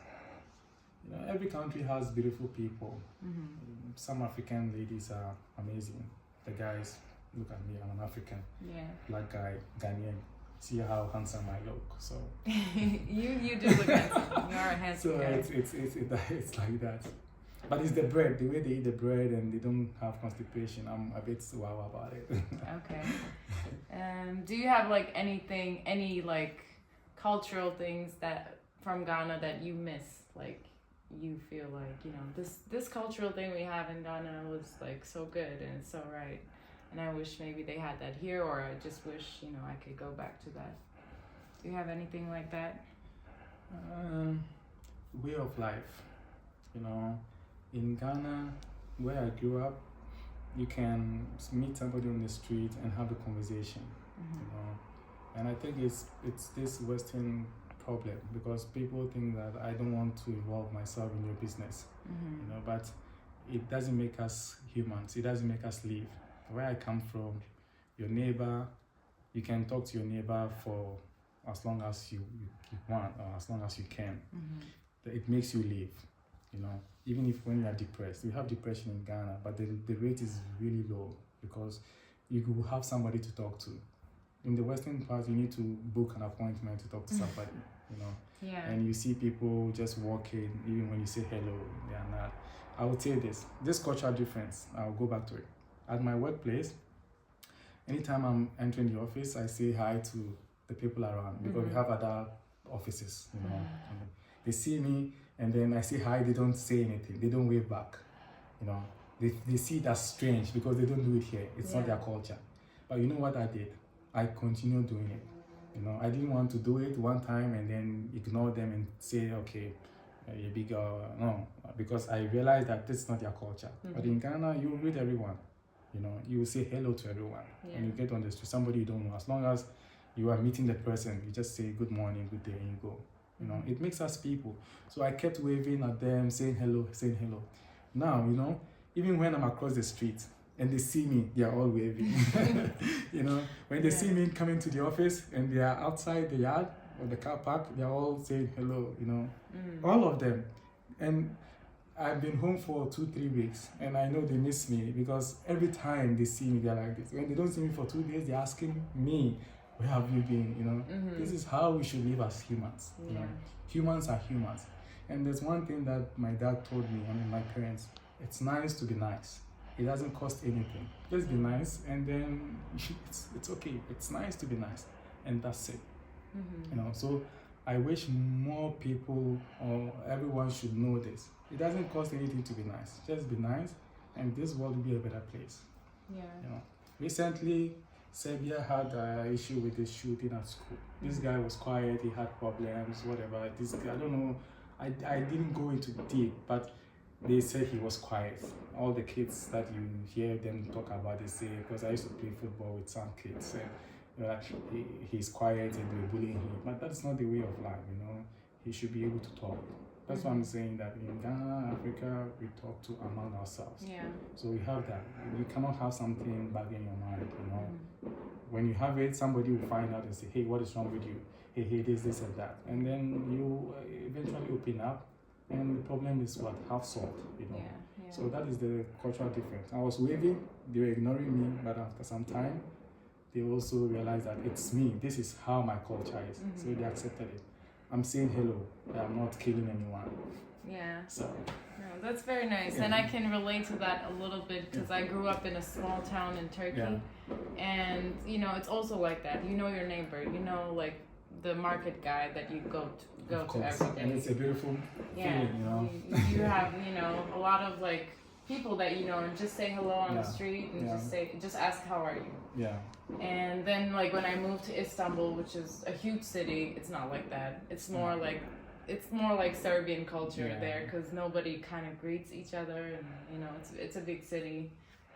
you know, every country has beautiful people. Some African ladies are amazing. The guys, look at me, I'm an African, black guy, Ghanaian. See how handsome I look. So you do look handsome. You are a handsome guy. So it's like that. But it's the bread, the way they eat the bread and they don't have constipation. I'm a bit wow about it. Okay. Do you have like any like cultural things that from Ghana that you miss? Like you feel like, you know, this cultural thing we have in Ghana was like so good and it's so right. And I wish maybe they had that here, or I just wish, you know, I could go back to that. Do you have anything like that? Way of life, you know. In Ghana, where I grew up, you can meet somebody on the street and have a conversation, you know. And I think it's this Western problem because people think that I don't want to involve myself in your business, you know. But it doesn't make us humans. It doesn't make us live. Where I come from, your neighbor, you can talk to your neighbor for as long as you want or as long as you can. It makes you live, you know. Even if when you are depressed, we have depression in Ghana, but the rate is really low because you will have somebody to talk to. In the Western part, you need to book an appointment to talk to somebody, you know. Yeah. And you see people just walking, even when you say hello, they are not. I would say this cultural difference, I'll go back to it. At my workplace, anytime I'm entering the office, I say hi to the people around because we have other offices, you know. And they see me and then I say hi, they don't say anything, they don't wave back, you know. They see it as strange because they don't do it here. It's not their culture. But you know what I did? I continued doing it. You know, I didn't want to do it one time and then ignore them and say, okay, you're bigger. No, because I realized that this is not their culture. But in Ghana, you greet everyone. You know, you will say hello to everyone. Yeah. And you get on the street, somebody you don't know, as long as you are meeting the person, you just say good morning, good day, and you go. You know, it makes us people. So I kept waving at them, saying hello, saying hello. Now, you know, even when I'm across the street and they see me, they are all waving. You know, when they see me coming to the office and they are outside the yard or the car park, they are all saying hello, you know, all of them. And I've been home for 2-3 weeks and I know they miss me because every time they see me, they're like this. When they don't see me for 2 days, they're asking me, where have you been? You know, this is how we should live as humans. You know, humans are humans. And there's one thing that my dad told me, I mean, my parents, it's nice to be nice. It doesn't cost anything. Just be nice, and then it's okay. It's nice to be nice, and that's it. You know, so I wish more people or everyone should know this. It doesn't cost anything to be nice. Just be nice, and this world will be a better place. Yeah. You know, recently Serbia had an issue with the shooting at school. This guy was quiet. He had problems. Whatever. This guy, I don't know. I didn't go into deep, but they say he was quiet. All the kids that you hear them talk about, they say, because I used to play football with some kids, and you know, he's quiet and they're bullying him. But that's not the way of life, you know. He should be able to talk. That's why I'm saying that in Ghana, Africa, we talk to among ourselves. Yeah. So we have that. You cannot have something back in your mind, you know. When you have it, somebody will find out and say, hey, what is wrong with you? Hey, this and that. And then you eventually open up. And the problem is what? Have solved, you know. Yeah. So that is the cultural difference. I was waving, they were ignoring me, but after some time, they also realized that it's me. This is how my culture is. So they accepted it. I'm saying hello. I'm not killing anyone. Yeah. So. No, that's very nice, and I can relate to that a little bit because I grew up in a small town in Turkey, and you know it's also like that. You know your neighbor. You know like the market guy that you go to every day. And it's a beautiful feeling, you know. You have, you know, a lot of like people that you know and just say hello on the street and just ask how are you. Yeah. And then like when I moved to Istanbul, which is a huge city, it's not like that. It's more like Serbian culture there because nobody kind of greets each other, and you know it's a big city.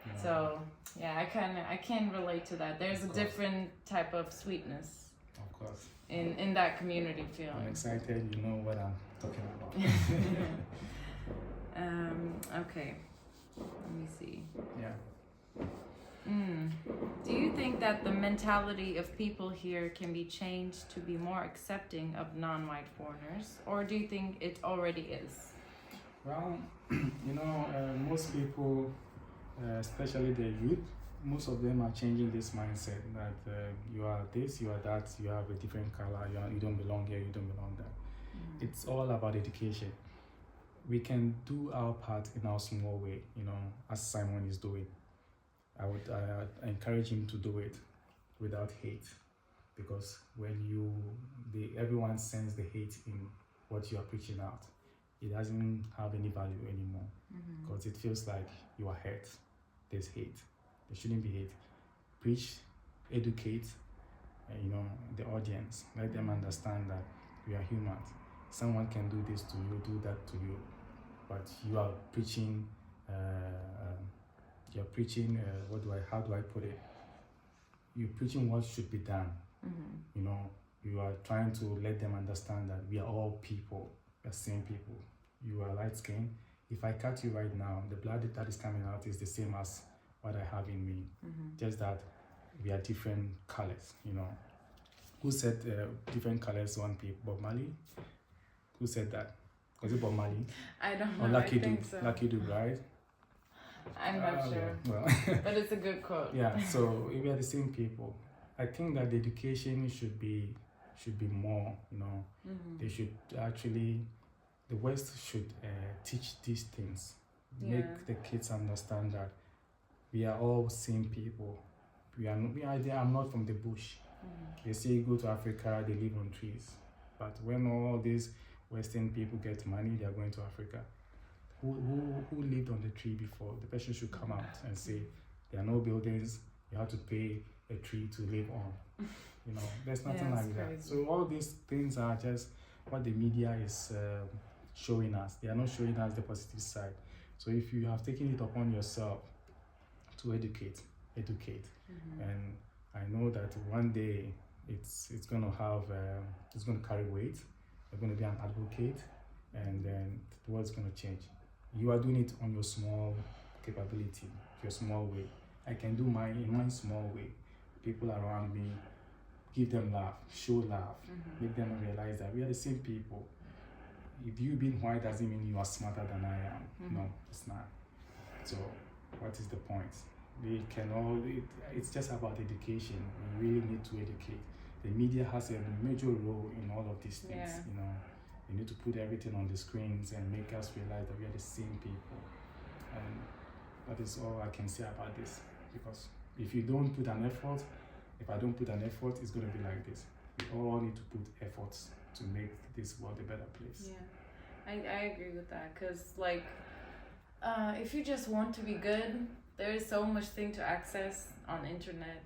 Yeah. So yeah, I can relate to that. There's a different type of sweetness. Of course. In that community feeling. I'm excited, you know what I'm talking about. Okay, let me see. Yeah. Do you think that the mentality of people here can be changed to be more accepting of non-white foreigners, or do you think it already is? Well, you know, most people, especially the youth, most of them are changing this mindset that you are this, you are that, you have a different color, you don't belong here, you don't belong there. It's all about education. We can do our part in our small way, you know, as Simon is doing. I would encourage him to do it without hate, because when everyone sends the hate in what you are preaching out, it doesn't have any value anymore, because it feels like you are hurt. There's hate. There shouldn't be hate. Preach, educate, you know, the audience. Let them understand that we are humans. Someone can do this to you, do that to you, but you are preaching. How do I put it? You're preaching what should be done. You know, you are trying to let them understand that we are all people, we are same people. You are light skinned. If I cut you right now, the blood that is coming out is the same as what I have in me. Just that we are different colors, you know. Who said different colors one people? Bob Marley? Who said that? Was it Bob Marley? I don't know. Or Lucky I think so. Lucky Dube, right? I'm not sure. Well. But it's a good quote. Yeah, so we are the same people. I think that the education should be more, you know. They should actually, the West should teach these things. Make the kids understand that we are all same people. I'm not from the bush. They say go to Africa, they live on trees. But when all these Western people get money, they are going to Africa. Who lived on the tree before? The person should come out and say, there are no buildings, you have to pay a tree to live on. You know, there's nothing like that. Crazy. So all these things are just what the media is showing us. They are not showing us the positive side. So if you have taken it upon yourself to educate, and I know that one day it's gonna have it's gonna carry weight. You're gonna be an advocate, and then the world's gonna change. You are doing it on your small capability, your small way. I can do mine in my small way. People around me, give them love, show love, make them realize that we are the same people. If you being white doesn't mean you are smarter than I am. No, it's not. So what is the point? We can all, it's just about education. We really need to educate. The media has a major role in all of these things. You know, you need to put everything on the screens and make us realize that we are the same people. And that is all I can say about this. Because if you don't put an effort, if I don't put an effort, it's going to be like this. We all need to put efforts to make this world a better place. Yeah, I agree with that. Because, like, if you just want to be good, there is so much thing to access on internet,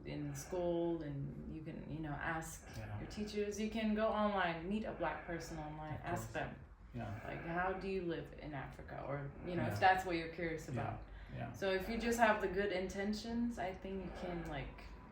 in school, and you can, you know, ask your teachers. You can go online, meet a black person online, ask them, like, how do you live in Africa? Or, you know, if that's what you're curious about. So if you just have the good intentions, I think you can, like,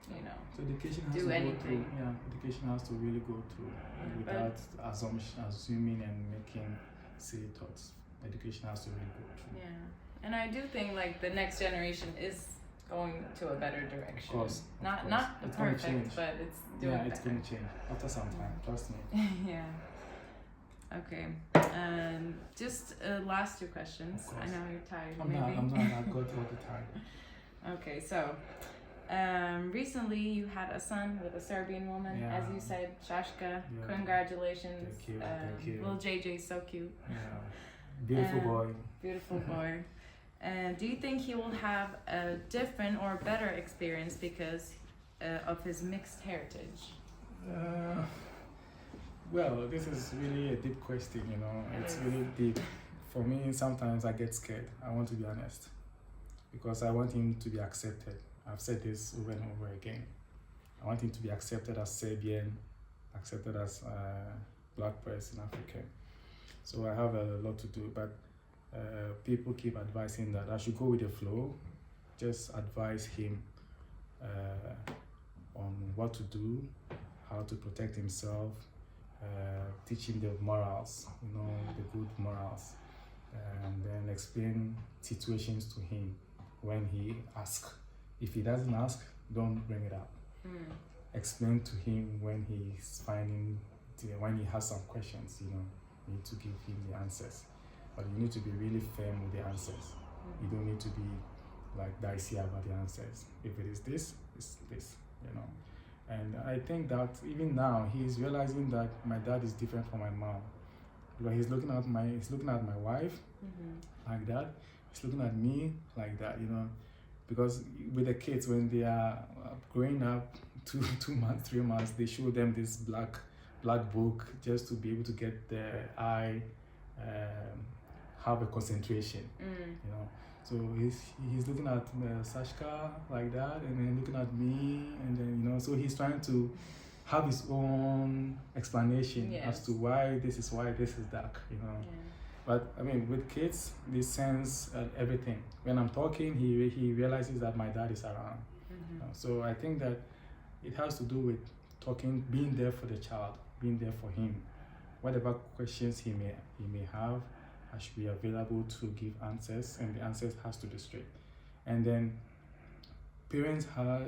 you know, so education has do to anything. Go through, education has to really go through without assuming and making silly thoughts. Education has to really go through. Yeah, and I do think like the next generation is going to a better direction. Of course. Not the it's gonna perfect, change. but it's doing better. It's going to change after some time. Trust me. Yeah. Okay. Just last two questions. I know you're tired. I'm not. I've got all the time. Okay, so recently you had a son with a Serbian woman, as you said, Shashka. Congratulations. Thank you. Little JJ's so cute. Yeah. Beautiful boy. Beautiful boy. And do you think he will have a different or better experience because of his mixed heritage? Well, this is really a deep question, you know. It's really deep. For me, sometimes I get scared. I want to be honest. Because I want him to be accepted. I've said this over and over again. I want him to be accepted as Serbian, accepted as black person, African. So I have a lot to do, but people keep advising that I should go with the flow. Just advise him on what to do, how to protect himself, teach him the morals, you know, the good morals, and then explain situations to him when he asks. If he doesn't ask, don't bring it up. Explain to him when he's when he has some questions, you know, you need to give him the answers. But you need to be really firm with the answers. You don't need to be like dicey about the answers. If it is this, it's this, you know. And I think that even now he's realizing that my dad is different from my mom. Because he's looking at my wife like that. He's looking at me like that, you know. Because with the kids, when they are growing up, 2 months, 3 months, they show them this black book just to be able to get their eye, have a concentration, you know. So he's looking at Sashka like that, and then looking at me, and then, you know, so he's trying to have his own explanation as to why this is dark, you know. But I mean, with kids, they sense everything. When I'm talking, he realizes that my dad is around. You know? So I think that it has to do with talking, being there for the child, being there for him. Whatever questions he may have, I should be available to give answers, and the answers has to be straight. And then parents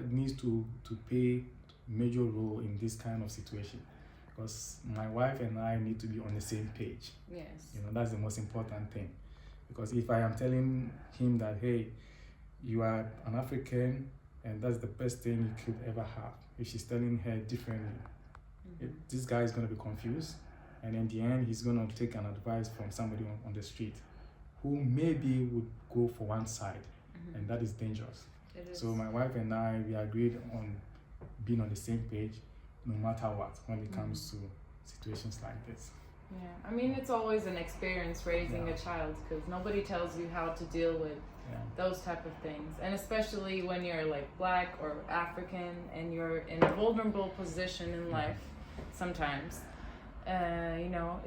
needs to play major role in this kind of situation, because my wife and I need to be on the same page. Yes. You know, that's the most important thing. Because if I am telling him that, hey, you are an African and that's the best thing you could ever have, if she's telling her differently, this guy is going to be confused. And in the end, he's going to take an advice from somebody on the street who maybe would go for one side, and that is dangerous. It is. So my wife and I, we agreed on being on the same page no matter what when it comes to situations like this. Yeah, I mean, it's always an experience raising a child, because nobody tells you how to deal with those type of things. And especially when you're like black or African and you're in a vulnerable position in life sometimes. You know,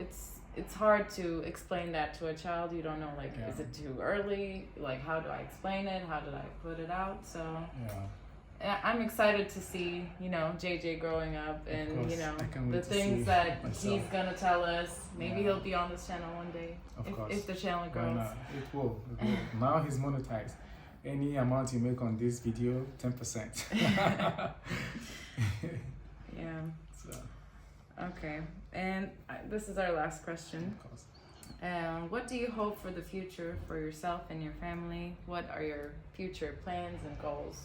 it's hard to explain that to a child. You don't know, like, Yeah. is it too early? Like, how do I explain it? How did I put it out? So I'm excited to see, you know, JJ growing up and, course. you know, I can't the wait to see things that myself. he's gonna tell us. Maybe Yeah. he'll be on this channel one day. Of course. If the channel Why grows. not? It will. It will. Now he's monetized. Any amount you make on this video, 10%. Yeah. So, Okay. And this is our last question. of course. What do you hope for the future for yourself and your family? What are your future plans and goals?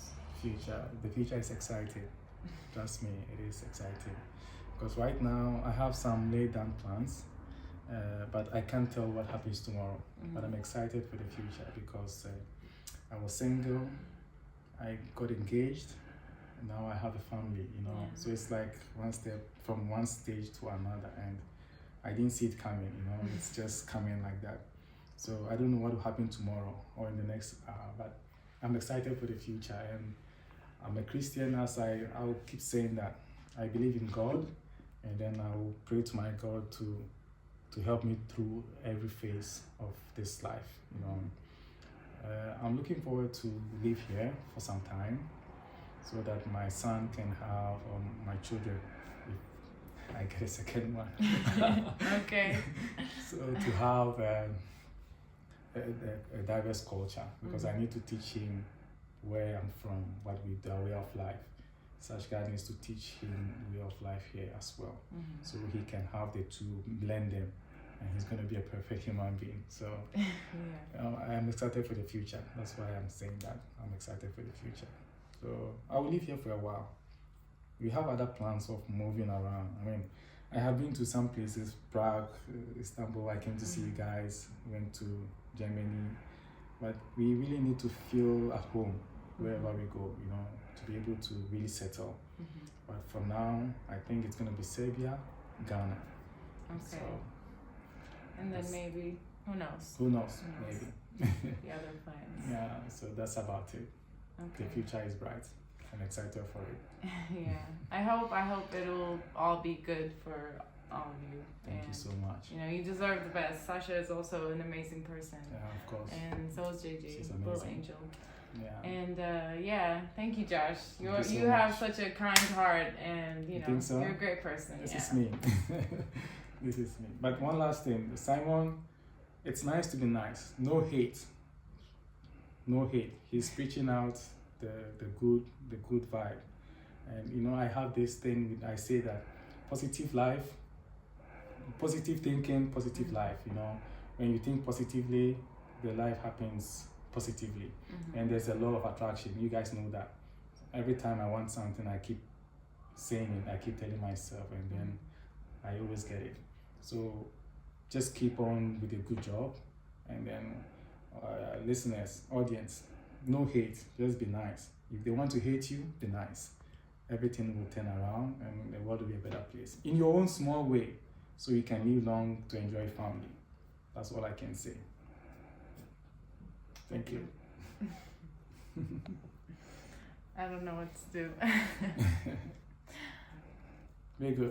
The future is exciting. Trust me, it is exciting. Because right now I have some laid down plans, but I can't tell what happens tomorrow. But I'm excited for the future because I was single, I got engaged, and now I have a family, you know. Yeah. So it's like one step from one stage to another, and I didn't see it coming, you know. It's just coming like that. So I don't know what will happen tomorrow or in the next hour, but I'm excited for the future. And I'm a Christian, as I'll keep saying that. I believe in God, and then I will pray to my God to help me through every phase of this life, you know. I'm looking forward to live here for some time so that my son can have, my children, if I get a second one. Okay. So to have a diverse culture, because I need to teach him where I'm from, what we do, our way of life. Such guy needs to teach him way of life here as well, so he can have the two, blend them, and he's going to be a perfect human being. So I am excited for the future. That's why I'm saying that. I'm excited for the future. So I will live here for a while. We have other plans of moving around. I mean, I have been to some places, Prague, Istanbul. I came to see you guys, went to Germany, but we really need to feel at home wherever we go, you know, to be able to really settle. But for now, I think it's going to be Serbia, Ghana. Okay. So, And then Yes. maybe, who knows? who knows? Who knows? Maybe. The other plans. Yeah, so that's about it. Okay. The future is bright. I'm excited for it. Yeah. I hope it'll all be good for all of you. Thank you And, so much. you know, you deserve the best. Sasha is also an amazing person. Yeah, of course. And so is JJ, She's little amazing. angel. Yeah. And yeah, thank you, Josh. Thank you so You have much. such a kind heart, and you You know, think so? you're a great person. This Yeah. is me. This is me. But one last thing, Simon, it's nice to be nice. No hate. No hate. He's preaching out the good vibe. And you know, I have this thing, I say that positive life, positive thinking, positive life, you know. When you think positively, the life happens positively. And there's a law of attraction. You guys know that. Every time I want something, I keep saying it, I keep telling myself, and then I always get it. So just keep on with a good job, and then listeners, audience, no hate, just be nice. If they want to hate you, be nice. Everything will turn around and the world will be a better place in your own small way, so you can live long to enjoy family. That's all I can say. Thank you. I don't know what to do. Very good.